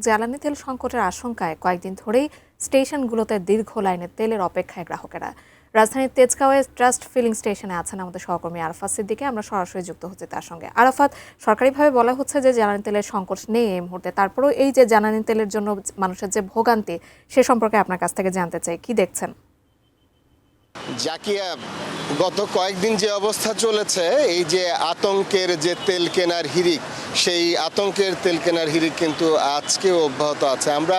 জ্বালানি তেল সংকটের আশঙ্কায় কয়েকদিন ধরেই স্টেশনগুলোতে দীর্ঘ লাইনে তেলের অপেক্ষায় গ্রাহকেরা। রাজধানীর তেজগাঁওয়ে ট্রাস্ট ফিলিং স্টেশনে আছেন আমাদের সহকর্মী আরাফাত সিদ্দিকী। আমরা সরাসরি যুক্ত হচ্ছি তার সঙ্গে। আরাফাত, সরকারিভাবে বলা হচ্ছে যে জ্বালানি তেলের সংকট নেই এই মুহূর্তে, তারপরেও এই যে জ্বালানি তেলের জন্য মানুষের যে ভোগান্তি, সে সম্পর্কে আপনার কাছ থেকে জানতে চাই, কি দেখছেন? জাকিয়া, গত কয়েকদিন যে অবস্থা চলেছে, এই যে আতঙ্কের যে তেল কেনার হিড়িক, সেই আতঙ্কের তেল কেনার হিড়িক কিন্তু আজকেও অব্যাহত আছে। আমরা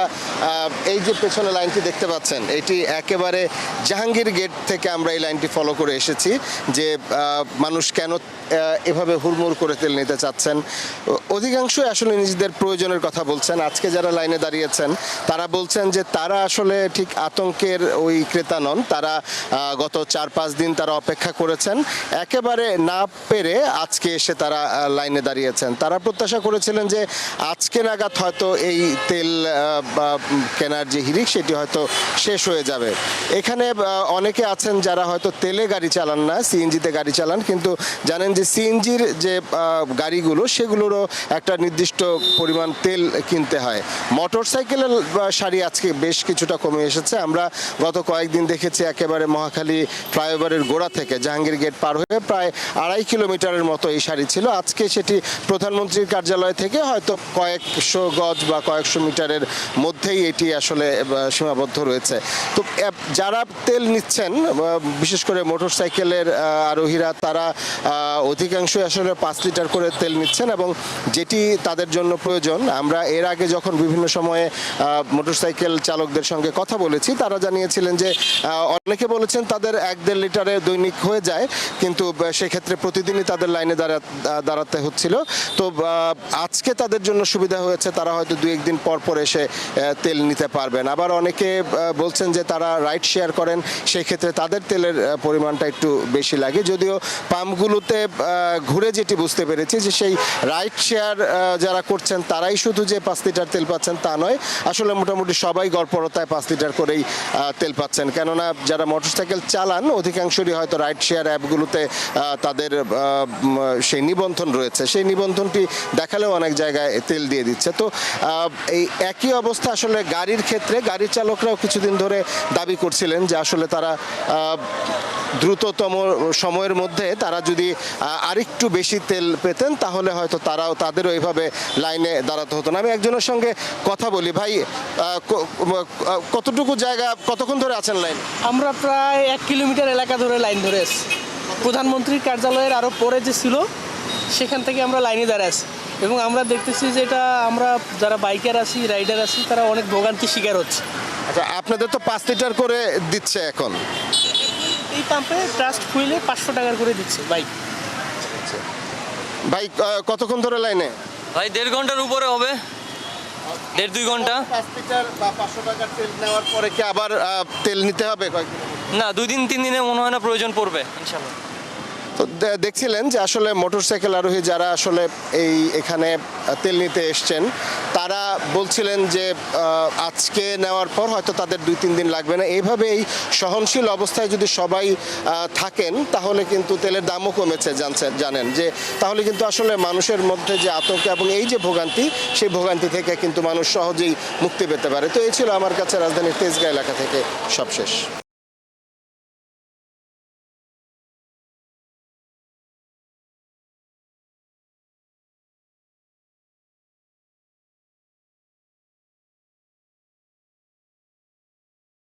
এই যে পেছনে লাইনটি দেখতে পাচ্ছেন, এটি একেবারে জাহাঙ্গীর গেট থেকে আমরা এই লাইনটি ফলো করে এসেছি যে মানুষ কেন এভাবে হুড়মুড় করে তেল নিতে চাচ্ছেন। অধিকাংশই আসলে নিজেদের প্রয়োজনের কথা বলছেন। আজকে যারা লাইনে দাঁড়িয়েছেন তারা বলছেন যে তারা আসলে ঠিক আতঙ্কের ওই ক্রেতা নন, তারা গত 4-5 দিন তারা অপেক্ষা করেছেন, একেবারে না পেরে আজকে এসে তারা লাইনে দাঁড়িয়েছেন। তারা প্রত্যাশা করেছিলেন যে আজকে নাগাদ হয়তো এই তেল কেনার যে হিড়িক সেটি হয়তো শেষ হয়ে যাবে। এখানে অনেকে আছেন যারা হয়তো তেলে গাড়ি চালান না, সিএনজিতে গাড়ি চালান, কিন্তু জানেন যে সিএনজির যে গাড়িগুলো সেগুলোরও একটা নির্দিষ্ট পরিমাণ তেল কিনতে হয়। মোটরসাইকেলের সারি আজকে বেশ কিছুটা কমে এসেছে। আমরা গত কয়েকদিন দেখেছি একেবারে মহাখালী ফ্লাইওভারের গোড়া থেকে জাহাঙ্গীর গেট পার হয়ে প্রায় 2.5 কিলোমিটারের মতো এই সারি ছিল। আজকে সেটি প্রধানমন্ত্রীর কার্যালয় থেকে হয়তো কয়েকশো গজ বা কয়েকশো মিটারের মধ্যেই এটি আসলে সীমাবদ্ধ রয়েছে। তো যারা তেল নিচ্ছেন, বিশেষ করে মোটরসাইকেলের আরোহীরা, তারা অধিকাংশই আসলে 5 লিটার করে তেল নিচ্ছেন এবং যেটি তাদের জন্য প্রয়োজন। আমরা এর আগে যখন বিভিন্ন সময়ে মোটরসাইকেল চালকদের সঙ্গে কথা বলেছি, তারা জানিয়েছিলেন যে অনেকে বলেছেন তাদের 1-1.5 লিটারে দৈনিক হয়ে যায়, কিন্তু সেক্ষেত্রে প্রতিদিনই তাদের লাইনে দাঁড়াতে হচ্ছিল। তো আজকে তাদের জন্য সুবিধা হয়েছে, তারা হয়তো 2-1 দিন পর পর এসে তেল নিতে পারবেন। আবার অনেকে বলছেন যে তারা রাইড শেয়ার করেন, সেই ক্ষেত্রে তাদের তেলের পরিমাণটা একটু বেশি লাগে। যদিও পাম্পগুলোতে ঘুরে যেটি বুঝতে পেরেছি যে সেই রাইড শেয়ার যারা করছেন তারাই শুধু যে 5 লিটার তেল পাচ্ছেন তা নয়, আসলে মোটামুটি সবাই গড়পড়তায় 5 লিটার করেই তেল পাচ্ছেন। কেননা যারা মোটরসাইকেল চালান অধিকাংশই হয়তো রাইড শেয়ার অ্যাপগুলোতে তাদের সেই নিবন্ধন রয়েছে, সেই নিবন্ধনটি দেখালেও অনেক জায়গায় তেল দিয়ে দিচ্ছে। তো এই একই অবস্থা আসলে গাড়ির ক্ষেত্রে। গাড়ির চালকরাও কিছুদিন ধরে দাবি করছিলেন যে আসলে তারা দ্রুততম সময়ের মধ্যে তারা যদি আরেকটু বেশি তেল পেতেন তাহলে হয়তো তাদেরও এইভাবে লাইনে দাঁড়াতে হতো না। আমি একজনের সঙ্গে কথা বলি। ভাই, কতটুকু জায়গা, কতক্ষণ ধরে আছেন লাইন? আমরা প্রায় 1 কিলোমিটার এলাকা ধরে লাইন ধরে আছি। প্রধানমন্ত্রীর কার্যালয়ের আরও পরে যে ছিল সেখান থেকে আমরা লাইনে দাঁড়িয়ে আছি এবং আমরা দেখতেছি যে এটা আমরা যারা বাইকার আছি, রাইডার আছি, তারা অনেক ভোগান্তির শিকার হচ্ছে। আচ্ছা, আপনাদের তো 5 লিটার করে দিচ্ছে এখন? এই পাম্পে ট্রাস্ট ফুয়েলে 500 টাকা করে দিচ্ছে বাইক। ভাই, কতক্ষণ ধরে লাইনে? ভাই 1.5 ঘন্টার উপরে হবে, 1.5-2 ঘন্টা। 5 লিটার বা 500 টাকার তেল নেওয়ার পরে কি আবার তেল নিতে হবে কয়েকদিন? না, 2-3 দিনে মনে হয় না প্রয়োজন পড়বে ইনশাল্লাহ। তো দেখছিলেন যে আসলে মোটরসাইকেল আরোহী যারা আসলে এখানে তেল নিতে এসছেন, তারা বলছিলেন যে আজকে নেওয়ার পর হয়তো তাদের 2-3 দিন লাগবে না। এইভাবে এই সহনশীল অবস্থায় যদি সবাই থাকেন তাহলে কিন্তু তেলের দামও কমেছে, জানেন যে তাহলে কিন্তু আসলে মানুষের মধ্যে যে আতঙ্ক এবং এই যে ভোগান্তি, সেই ভোগান্তি থেকে কিন্তু মানুষ সহজেই মুক্তি পেতে পারে। তো এই ছিল আমার কাছে রাজধানীর তেজগাঁ এলাকা থেকে সবশেষ।